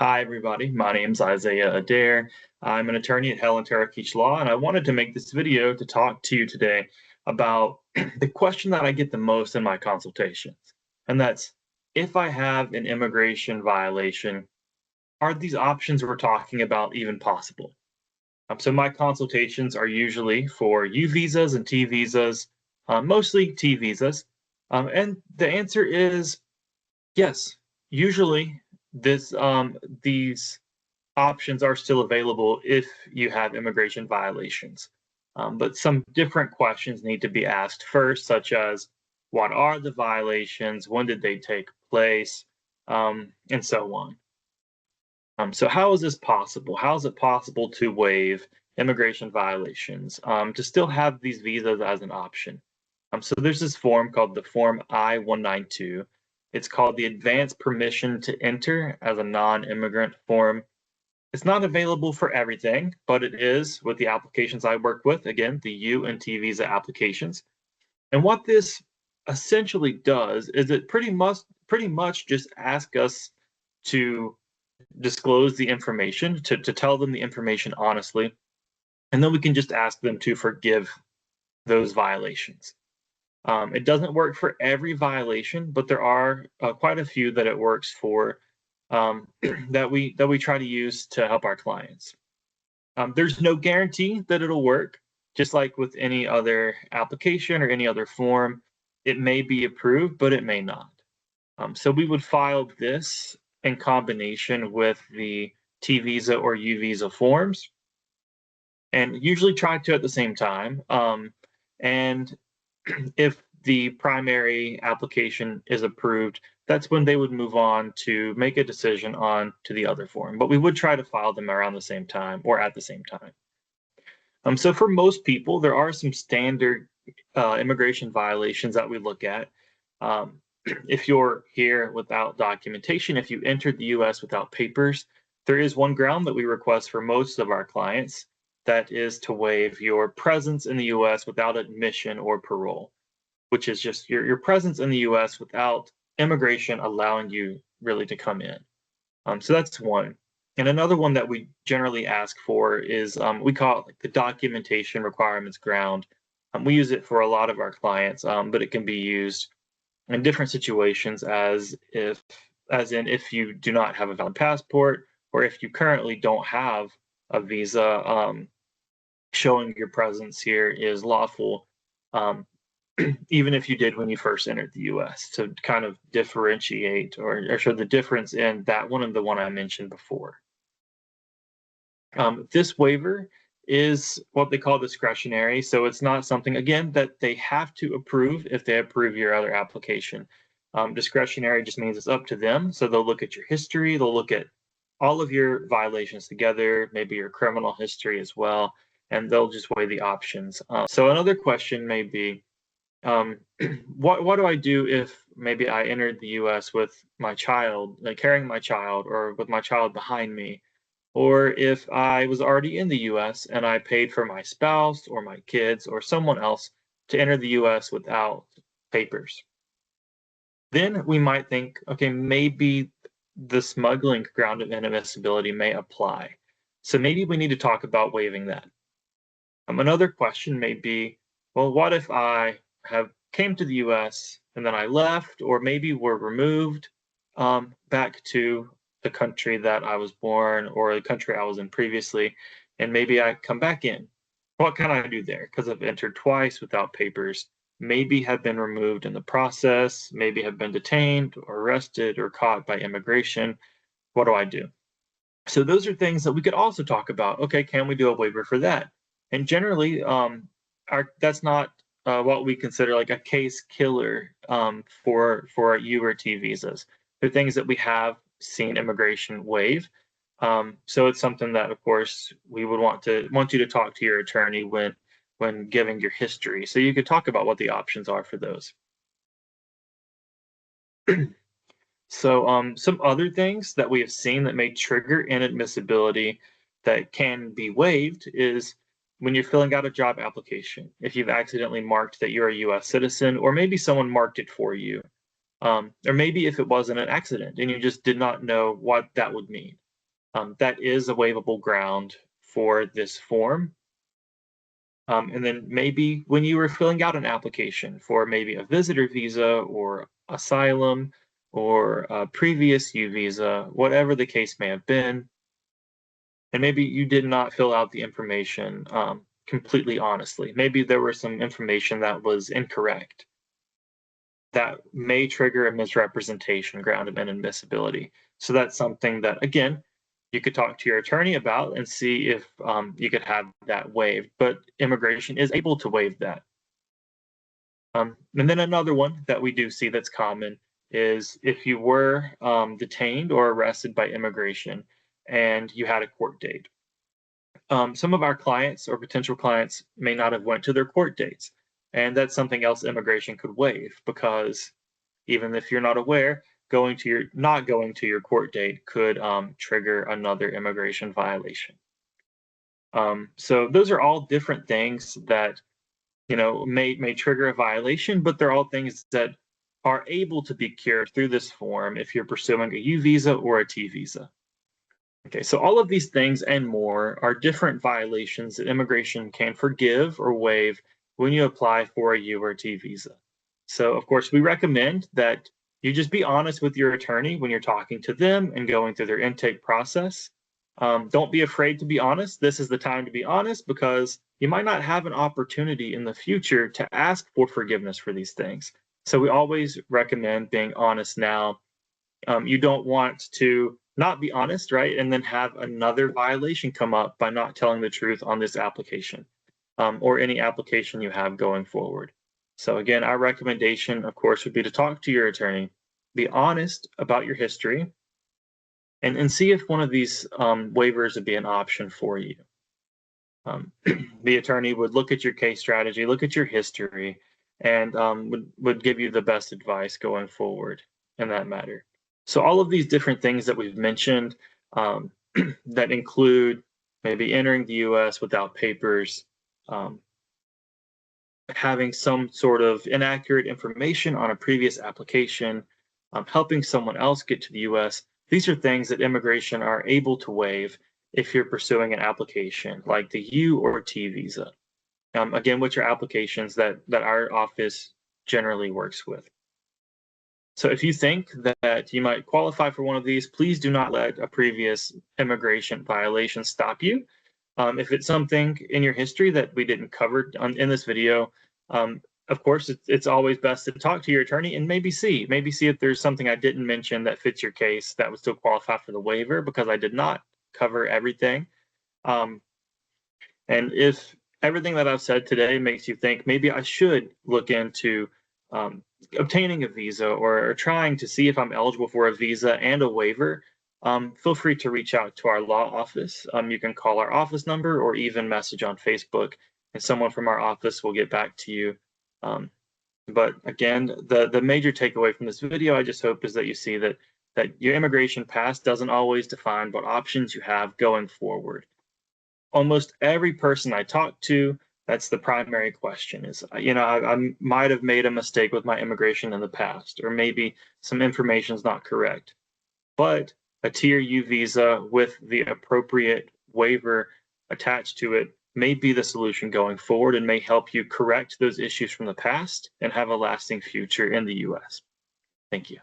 Hi, everybody. My name's Isaiah Addair. I'm an attorney at Helen Keach Law, and I wanted to make this video to talk to you today about the question that I get the most in my consultations. And that's, if I have an immigration violation, are these options we're talking about even possible? So my consultations are usually for U visas and T visas, mostly T visas. And the answer is yes. Usually, these options are still available if you have immigration violations. But some different questions need to be asked first, such as what are the violations, when did they take place, and so on. So how is this possible? How is it possible to waive immigration violations, to still have these visas as an option? So there's this form called the Form I-192. It's called the Advance Permission to Enter as a Non-Immigrant form. It's not available for everything, but it is with the applications I work with, again, the U and T visa applications. And what this essentially does is it pretty much just asks us to disclose the information, to tell them the information honestly, and then we can just ask them to forgive those violations. It doesn't work for every violation, but there are quite a few that it works for, that we try to use to help our clients. There's no guarantee that it'll work, just like with any other application or any other form. It may be approved, but it may not. So we would file this in combination with the T visa or U visa forms, and usually try to at the same time. And if the primary application is approved, that's when they would move on to make a decision on to the other form. But we would try to file them around the same time or at the same time. So for most people, there are some standard immigration violations that we look at. If you're here without documentation, if you entered the US without papers, there is one ground that we request for most of our clients. That is to waive your presence in the US without admission or parole, which is just your presence in the US without immigration allowing you really to come in. So that's one. And another one that we generally ask for is we call it like the documentation requirements ground. We use it for a lot of our clients, but it can be used in different situations as in if you do not have a valid passport or if you currently don't have a visa, showing your presence here is lawful, even if you did when you first entered the US, to kind of differentiate or show the difference in that one and the one I mentioned before. This waiver is what they call discretionary. So it's not something, again, that they have to approve if they approve your other application. Discretionary just means it's up to them. So they'll look at your history, they'll look at all of your violations together, maybe your criminal history as well, and they'll just weigh the options. So another question may be, what do I do if maybe I entered the US with my child, like carrying my child, or with my child behind me? Or if I was already in the US and I paid for my spouse or my kids or someone else to enter the US without papers. Then we might think, okay, maybe the smuggling ground of inadmissibility may apply. So maybe we need to talk about waiving that. Another question may be, well, what if I came to the US and then I left, or maybe were removed back to the country that I was born or the country I was in previously, and maybe I come back in. What can I do there? Because I've entered twice without papers, maybe have been removed in the process, maybe have been detained or arrested or caught by immigration. What do I do? So those are things that we could also talk about. Okay, can we do a waiver for that? And generally, that's not what we consider like a case killer for U or T visas. They're things that we have seen immigration waive. So it's something that, of course, we would want you to talk to your attorney when giving your history. So you could talk about what the options are for those. So some other things that we have seen that may trigger inadmissibility that can be waived is when you're filling out a job application. If you've accidentally marked that you're a US citizen, or maybe someone marked it for you, or maybe if it wasn't an accident and you just did not know what that would mean. that is a waivable ground for this form. And then maybe when you were filling out an application for maybe a visitor visa or asylum or a previous U visa, whatever the case may have been, and maybe you did not fill out the information completely honestly. Maybe there was some information that was incorrect. That may trigger a misrepresentation ground of inadmissibility. So that's something that, again, you could talk to your attorney about and see if you could have that waived. But immigration is able to waive that. And then another one that we do see that's common is if you were detained or arrested by immigration and you had a court date. Some of our clients or potential clients may not have went to their court dates, and that's something else immigration could waive, because even if you're not aware, not going to your court date could trigger another immigration violation. So those are all different things that may trigger a violation, but they're all things that are able to be cured through this form if you're pursuing a U visa or a T visa. Okay, so all of these things and more are different violations that immigration can forgive or waive when you apply for a U or T visa. So, of course, we recommend that you just be honest with your attorney when you're talking to them and going through their intake process. Don't be afraid to be honest. This is the time to be honest, because you might not have an opportunity in the future to ask for forgiveness for these things. So we always recommend being honest now. You don't want to not be honest, right? And then have another violation come up by not telling the truth on this application or any application you have going forward. So again, our recommendation, of course, would be to talk to your attorney, be honest about your history, and see if one of these waivers would be an option for you. The attorney would look at your case strategy, look at your history, and would give you the best advice going forward in that matter. So all of these different things that we've mentioned that include maybe entering the U.S. without papers, having some sort of inaccurate information on a previous application, helping someone else get to the U.S. These are things that immigration are able to waive if you're pursuing an application like the U or T visa. Again, which are applications that our office generally works with. So if you think that you might qualify for one of these, please do not let a previous immigration violation stop you. If it's something in your history that we didn't cover in this video, of course, it's always best to talk to your attorney and maybe see if there's something I didn't mention that fits your case that would still qualify for the waiver, because I did not cover everything. And if everything that I've said today makes you think maybe I should look into obtaining a visa or trying to see if I'm eligible for a visa and a waiver, feel free to reach out to our law office. You can call our office number or even message on Facebook, and someone from our office will get back to you. But again, the major takeaway from this video, I just hope, is that you see that your immigration past doesn't always define what options you have going forward. Almost every person I talk to, that's the primary question is, I might have made a mistake with my immigration in the past, or maybe some information is not correct. But a Tier U visa with the appropriate waiver attached to it may be the solution going forward and may help you correct those issues from the past and have a lasting future in the U.S. Thank you.